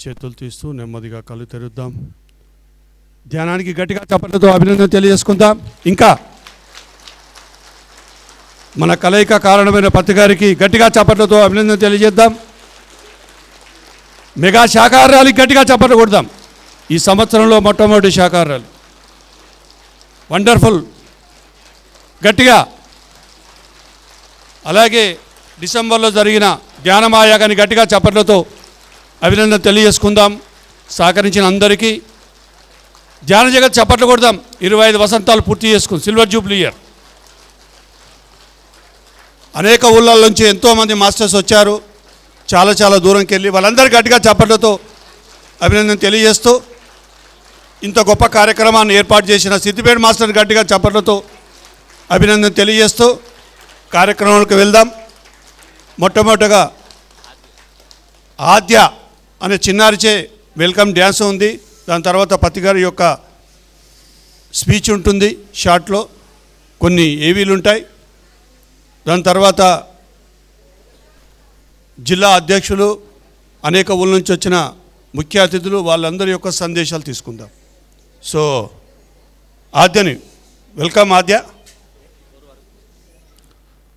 చేతులు తీస్తూ నెమ్మదిగా కళ్ళు తెరుద్దాం. ధ్యానానికి గట్టిగా చప్పట్లతో అభినందన తెలియజేసుకుందాం. ఇంకా మన కలయిక కారణమైన పత్తి గారికి గట్టిగా చప్పట్లతో అభినందన తెలియజేద్దాం. మెగా శాకాహార ర్యాలీకి గట్టిగా చప్పట్లు కొడదాం. ఈ సంవత్సరంలో మొట్టమొదటి శాకాహార ర్యాలీ వండర్ఫుల్ గట్టిగా. అలాగే డిసెంబర్లో జరిగిన జ్ఞానమాయాగాని గట్టిగా చప్పట్లతో అభినందన తెలియజేసుకుందాం. సహకరించిన అందరికీ ధ్యాన జగత్ చప్పట్లు కొడదాం. 25 వసంతాలు పూర్తి చేసుకుంది, సిల్వర్ జూబ్లీ ఇయర్. అనేక ఊళ్ళ నుంచి ఎంతోమంది మాస్టర్స్ వచ్చారు, చాలా దూరంకి వెళ్ళి. వాళ్ళందరూ గట్టిగా చప్పట్లతో అభినందన తెలియజేస్తూ ఇంత గొప్ప కార్యక్రమాన్ని ఏర్పాటు చేసిన సిద్దిపేట మాస్టర్ గట్టిగా చప్పట్లతో అభినందన తెలియజేస్తూ కార్యక్రమానికి వెళ్దాం. మొట్టమొదటగా ఆద్య అనే చిన్నారిచే వెల్కమ్ డ్యాన్స్ ఉంది. దాని తర్వాత పత్తి గారి యొక్క స్పీచ్ ఉంటుంది, షార్ట్లో కొన్ని ఏవీలు ఉంటాయి. దాని తర్వాత జిల్లా అధ్యక్షులు, అనేక ఊళ్ళ నుంచి వచ్చిన ముఖ్య అతిథులు, వాళ్ళందరి యొక్క సందేశాలు తీసుకుందాం. సో ఆద్యని వెల్కమ్ ఆద్య.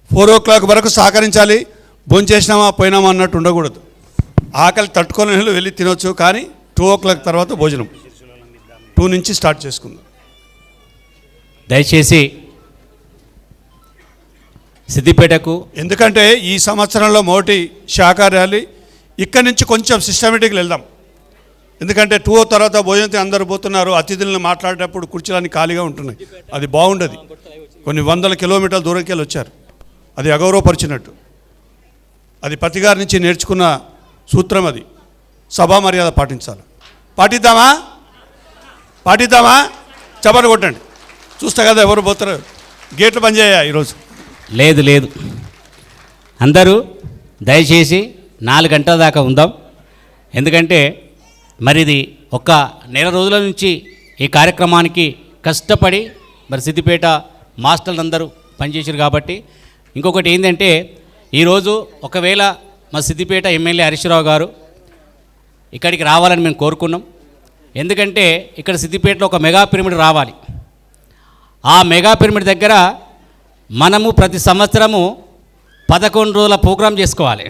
4 o'clock వరకు సహకరించాలి. భోంచేసినామా పోయినామా అన్నట్టు ఉండకూడదు. ఆకలి తట్టుకోలేని వెళ్ళి తినొచ్చు, కానీ 2 o'clock తర్వాత భోజనం 2 నుంచి స్టార్ట్ చేసుకుందాం. దయచేసి సిద్దిపేటకు, ఎందుకంటే ఈ సంవత్సరంలో మొదటి శాఖా ర్యాలీ ఇక్కడి నుంచి కొంచెం సిస్టమేటిక్గా వెళ్దాం. ఎందుకంటే 2 తర్వాత భోజనం అందరూ పోతున్నారు. అతిథులను మాట్లాడేటప్పుడు కుర్చీలన్నీ ఖాళీగా ఉంటున్నాయి. అది బాగుండదు. కొన్ని 100 కిలోమీటర్ల దూరంకి వెళ్ళి వచ్చారు. అది అగౌరవపరిచినట్టు. అది పతిగారి నుంచి నేర్చుకున్న సూత్రం. అది సభా మర్యాద పాటించాలి. పాటిద్దామా చపన కొట్టండి. చూస్తా కదా ఎవరు పోతారు. గేట్లు బంద్ చేయ ఈరోజు. లేదు అందరూ దయచేసి 4 గంటల దాకా ఉందాం. ఎందుకంటే మరి ఇది ఒక నెల రోజుల నుంచి ఈ కార్యక్రమానికి కష్టపడి మరి సిద్దిపేట మాస్టర్లు అందరూ పనిచేశారు. కాబట్టి ఇంకొకటి ఏంటంటే ఈరోజు ఒకవేళ మా సిద్దిపేట ఎమ్మెల్యే హరీష్ రావు గారు ఇక్కడికి రావాలని మేము కోరుకున్నాం. ఎందుకంటే ఇక్కడ సిద్దిపేటలో ఒక మెగా పిరమిడ్ రావాలి. ఆ మెగా పిరమిడ్ దగ్గర మనము ప్రతి సంవత్సరము 11 రోజుల ప్రోగ్రాం చేసుకోవాలి.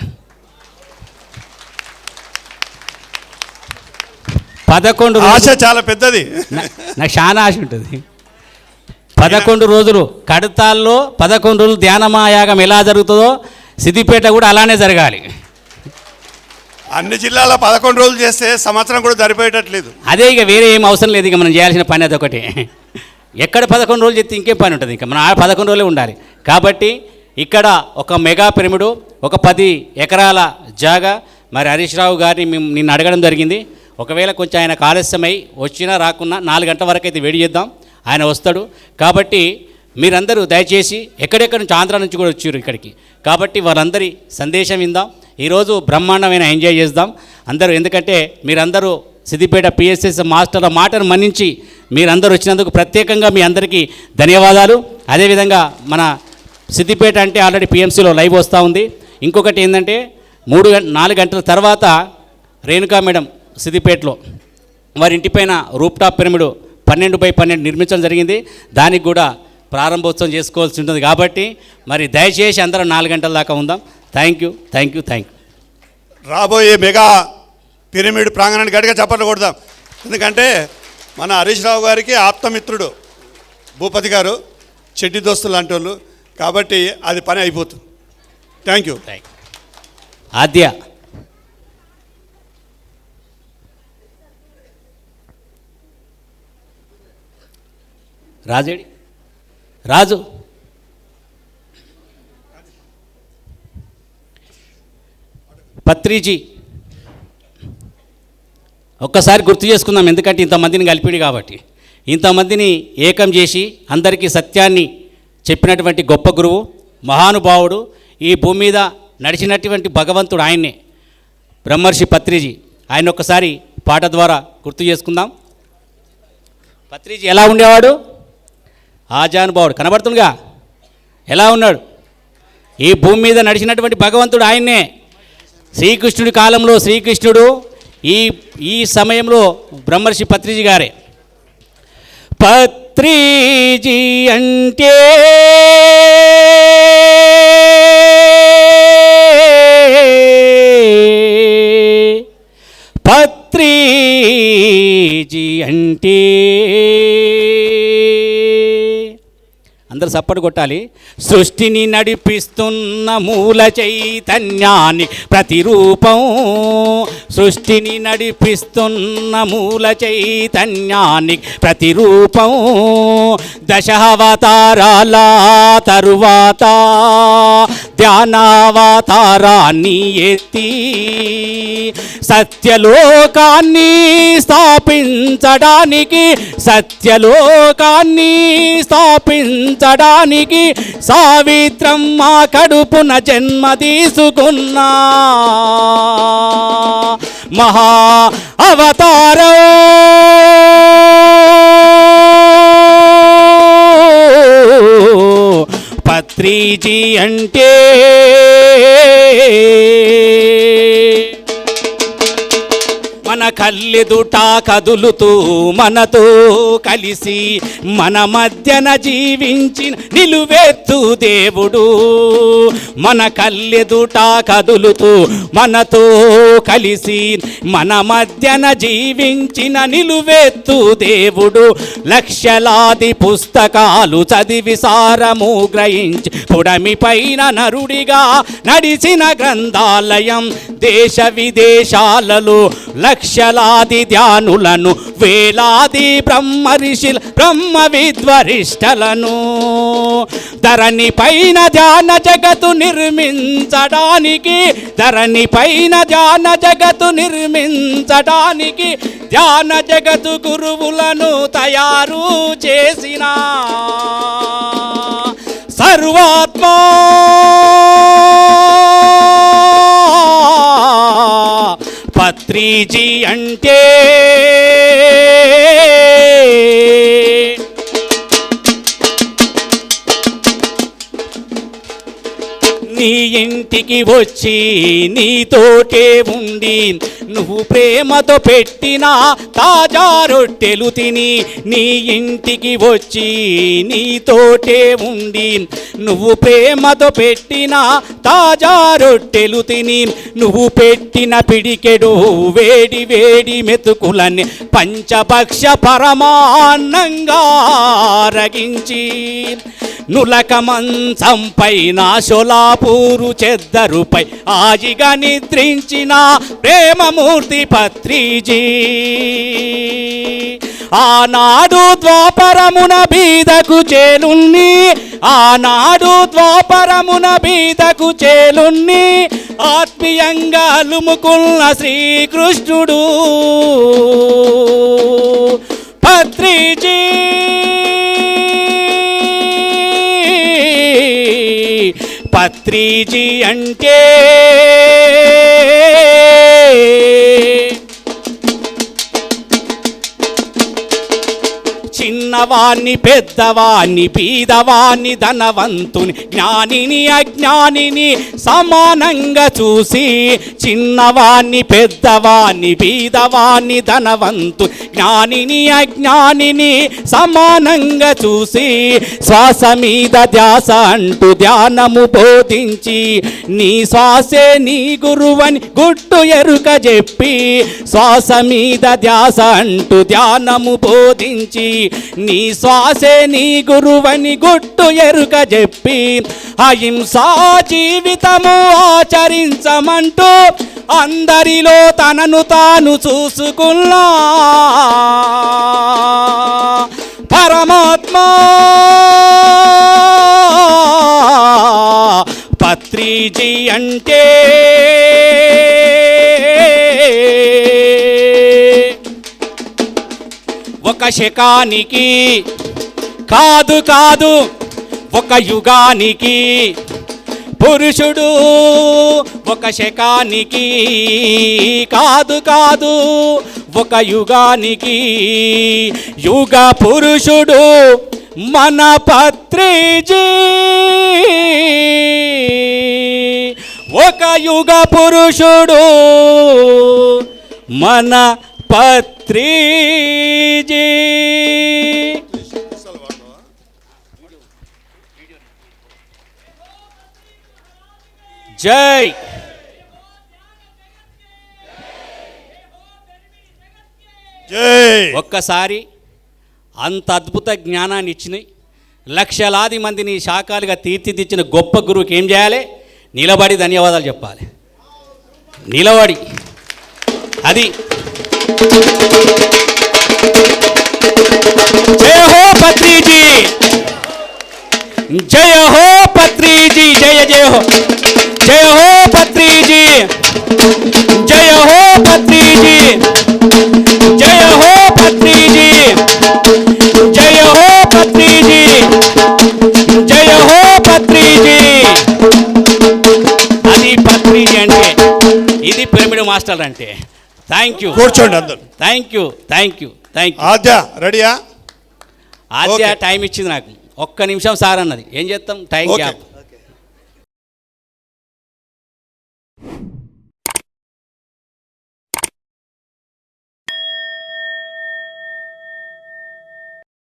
11 ఆశ చాలా పెద్దది. నాకు చాలా ఆశ ఉంటుంది. 11 రోజులు కడతాల్లో 11 రోజులు ధ్యానమాయాగం ఎలా జరుగుతుందో సిద్దిపేట కూడా అలానే జరగాలి. అన్ని జిల్లాల 11 రోజులు చేస్తే సంవత్సరం కూడా సరిపోయేటట్లేదు. అదే ఇక వేరే ఏం అవసరం లేదు. ఇక మనం చేయాల్సిన పని అదొకటి. ఎక్కడ 11 రోజులు చేస్తే ఇంకేం పని ఉంటుంది. ఇంకా మనం 11 రోజులే ఉండాలి. కాబట్టి ఇక్కడ ఒక మెగా పిరమిడు, ఒక 10 ఎకరాల జాగా మరి హరీష్ రావు గారిని మేము నిన్ను అడగడం జరిగింది. ఒకవేళ కొంచెం ఆయన ఆలస్యమై వచ్చినా రాకున్నా 4 గంటల వరకు అయితే వెయిట్ చేద్దాం. ఆయన వస్తాడు. కాబట్టి మీరందరూ దయచేసి ఎక్కడెక్కడ నుంచి ఆంధ్ర నుంచి కూడా వచ్చారు ఇక్కడికి. కాబట్టి వాళ్ళందరి సందేశం విందాం. ఈరోజు బ్రహ్మాండమైన ఎంజాయ్ చేద్దాం అందరూ. ఎందుకంటే మీరందరూ సిద్దిపేట పిఎస్ఎస్ మాస్టర్ల మాటను మన్నించి మీరందరూ వచ్చినందుకు ప్రత్యేకంగా మీ అందరికీ ధన్యవాదాలు. అదేవిధంగా మన సిద్దిపేట అంటే ఆల్రెడీ పిఎంసీలో లైవ్ వస్తూ ఉంది. ఇంకొకటి ఏంటంటే 4 గంటల తర్వాత రేణుకా మేడం సిద్దిపేటలో వారి ఇంటిపైన రూప్ టాప్ పిరమిడ్ 12x12 నిర్మించడం జరిగింది. దానికి కూడా ప్రారంభోత్సవం చేసుకోవాల్సి ఉంటుంది. కాబట్టి మరి దయచేసి అందరం 4 గంటల దాకా ఉందాం. Thank you. రాబోయే మెగా పిరమిడ్ ప్రాంగణాన్ని గట్టిగా చప్పట్లు కొడదాం. ఎందుకంటే మన హరీష్ రావు గారికి ఆప్తమిత్రుడు భూపతి గారు, చెడ్డి దోస్తులు లాంటి వాళ్ళు. కాబట్టి అది పని అయిపోతుంది. Thank you. ఆద్య రాజేడి రాజు పత్రిజీ ఒక్కసారి గుర్తు చేసుకుందాం. ఎందుకంటే ఇంతమందిని కలిపిడి కాబట్టి. ఇంతమందిని ఏకం చేసి అందరికీ సత్యాన్ని చెప్పినటువంటి గొప్ప గురువు, మహానుభావుడు, ఈ భూమి మీద నడిచినటువంటి భగవంతుడు ఆయన్నే, బ్రహ్మర్షి పత్రిజీ. ఆయన ఒక్కసారి పాట ద్వారా గుర్తు చేసుకుందాం. పత్రిజీ ఎలా ఉండేవాడు? ఆజానుభావుడు కనబడుతుందిగా. ఎలా ఉన్నాడు? ఈ భూమి మీద నడిచినటువంటి భగవంతుడు ఆయన్నే. శ్రీకృష్ణుడి కాలంలో శ్రీకృష్ణుడు, ఈ సమయంలో బ్రహ్మర్షి పత్రిజీ గారే. పత్రిజీ అంటే పత్రిజీ అంటే అందరూ సప్పటి కొట్టాలి. సృష్టిని నడిపిస్తున్న మూల చైతన్యాన్ని ప్రతిరూపం, సృష్టిని నడిపిస్తున్న మూల చైతన్యాన్ని ప్రతిరూపం. దశావతారాల తరువాత ధ్యానావతారాన్ని ఎత్తి సత్యలోకాన్ని స్థాపించడానికి, సత్యలోకాన్ని స్థాపించడానికి సావిత్రమ్మ కడుపున జన్మ తీసుకున్న మహా అవతారం. పత్రిజీ అంటే మన కళ్ళెదుట కదులుతూ మనతో కలిసి మన మధ్యన జీవించిన నిలువెత్తు దేవుడు. మన కళ్ళెదుట కదులుతూ మనతో కలిసి మన మధ్యన జీవించిన నిలువెత్తు దేవుడు. లక్షలాది పుస్తకాలు చదివి సారము గ్రహించి పుడమి పైన నరుడిగా నడిచిన గ్రంథాలయం. దేశ విదేశాలలో లక్షలాది ధ్యానులను, వేలాది బ్రహ్మర్షుల బ్రహ్మ విద్వరిష్టలను ధరణి పైన ధ్యాన జగత్తు నిర్మించడానికి, ధరణి పైన ధ్యాన జగత్తు నిర్మించడానికి ధ్యాన జగత్తు గురువులను తయారు చేసిన సర్వాత్మా పత్రిజీ అంటే నీ ఇంటికి వచ్చి నీతోటే ఉండి నువ్వు ప్రేమతో పెట్టిన తాజా రొట్టెలు తిని, నీ ఇంటికి వచ్చి నీతోటే ఉండి నువ్వు ప్రేమతో పెట్టిన తాజా రొట్టెలు తిని, నువ్వు పెట్టిన పిడికెడు వేడి వేడి మెతుకులని పంచభక్ష పరమాన్నంగా రగించి, నులక మంచంపైన సోలాపూరు చెద్దరుపై ఆజిగా నిద్రించిన ప్రేమమూర్తి పత్రిజీ. ఆనాడు ద్వాపరమున బీదకు చేలున్ని, ఆనాడు ద్వాపరమున బీదకు చేలున్ని ఆత్మీయంగా అలుముకున్న శ్రీకృష్ణుడు పత్రిజీ. పత్రిజీ అంటే చిన్నవాణ్ణి పెద్దవాణ్ణి బీదవాణ్ణి ధనవంతుని జ్ఞానిని అజ్ఞానిని సమానంగా చూసి, చిన్నవాణ్ణి పెద్దవాణ్ణి బీదవాణ్ణి ధనవంతు జ్ఞానిని అజ్ఞానిని సమానంగా చూసి, శ్వాస మీద ధ్యాస అంటూ ధ్యానము బోధించి, నీ శ్వాసే నీ గురువని గుట్టు ఎరుక చెప్పి, శ్వాస మీద ధ్యాస అంటూ ధ్యానము బోధించి, నీ శ్వాసే నీ గురువని గుట్టు ఎరుక చెప్పి, అహింసా జీవితము ఆచరించమంటూ అందరిలో తనను తాను చూసుకున్నా పరమాత్మ పత్రిజీ అంటే ఒక శకానికి కాదు కాదు ఒక యుగానికి పురుషుడు, ఒక శకానికి కాదు కాదు ఒక యుగానికి యుగ పురుషుడు మన పత్రిజీ. ఒక యుగ పురుషుడు మన పత్రిజీ. జై జై. ఒక్కసారి అంత అద్భుత జ్ఞానాన్ని ఇచ్చినాయి, లక్షలాది మందిని శాఖలుగా తీర్చిదిద్దిన గొప్ప గురువుకి ఏం చేయాలి? నిలబడి ధన్యవాదాలు చెప్పాలి. నిలబడి అది జయ హో పత్రిజీ, జయ హో పత్రిజీ, జయ జయ హో, జయ హో పత్రిజీ, జయ హో పత్రిజీ, జయ హో పత్రిజీ, జయ హో పత్రిజీ, జయ హో పత్రిజీ. అది పత్రిజీ అంటే, ఇది పిరమిడ్ మాస్టర్ అంటే. Thank you. కూర్చోండి అందరూ. Thank you, thank you, thank you. Aadya రెడీయా? ఆద్య టైం ఇచ్చింది నాకు, ఒక్క నిమిషం సార్ అన్నది. ఏం చేస్తాం, టైం గ్యాప్.